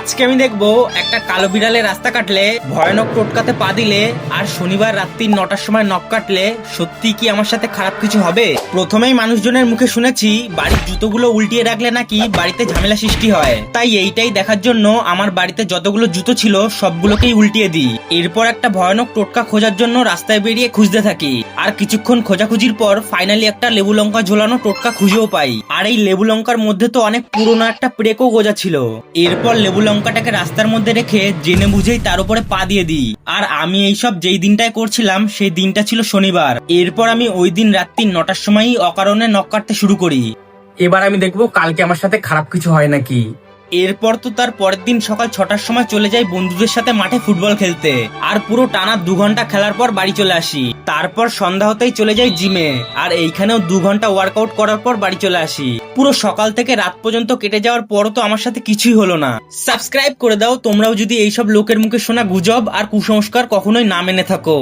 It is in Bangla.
আজকে আমি দেখবো একটা কালো বিড়ালে রাস্তা কাটলে, ভয়ানক টোটকাতে পা দিলে, আর শনিবার রাত্রি 9টার সময় নখ কাটলে সত্যি কি আমার সাথে খারাপ কিছু হবে। প্রথমেই মানুষজনের মুখে শুনেছি বাড়ির জুতোগুলো উল্টিয়ে রাখলে নাকি বাড়িতে ঝামেলা সৃষ্টি হয়, তাই এইটাই দেখার জন্য আমার বাড়িতে যতগুলো জুতো ছিল সবগুলোকেই উল্টিয়ে দিই। এরপর একটা ভয়ানক টোটকা খোঁজার জন্য রাস্তায় বেরিয়ে খুঁজতে থাকি, আর কিছুক্ষণ খোঁজাখুঁজির পর ফাইনালি একটা লেবু লঙ্কা ঝোলানো টোটকা খুঁজেও পাই। আর এই লেবু লঙ্কার মধ্যে তো অনেক পুরোনো একটা প্রেকও গোজা ছিল। এরপর লেবু লঙ্কাটাকে রাস্তার মধ্যে রেখে জেনে বুঝেই তার উপরে পা দিয়ে দিই। আর আমি এইসব যেই দিনটায় করছিলাম সেই দিনটা ছিল শনিবার। এরপর আমি ওই দিন রাত্রি 9টার সময়ই অকারণে নখ কাটতে শুরু করি। এবার আমি দেখবো কালকে আমার সাথে খারাপ কিছু হয় নাকি। এরপর তো তার পরের দিন সকাল 6টার সময় চলে যাই বন্ধুদের সাথে মাঠে ফুটবল খেলতে, আর পুরো টানা 2 ঘন্টা খেলার পর বাড়ি চলে আসি। তারপর সন্ধ্যা হতেই চলে যাই জিমে, আর এইখানেও 2 ঘন্টা ওয়ার্কআউট করার পর বাড়ি চলে আসি। পুরো সকাল থেকে রাত পর্যন্ত কেটে যাওয়ার পরও তো আমার সাথে কিছুই হলো না। সাবস্ক্রাইব করে দাও তোমরাও যদি এইসব লোকের মুখে শোনা গুজব আর কুসংস্কার কখনোই না মেনে থাকো।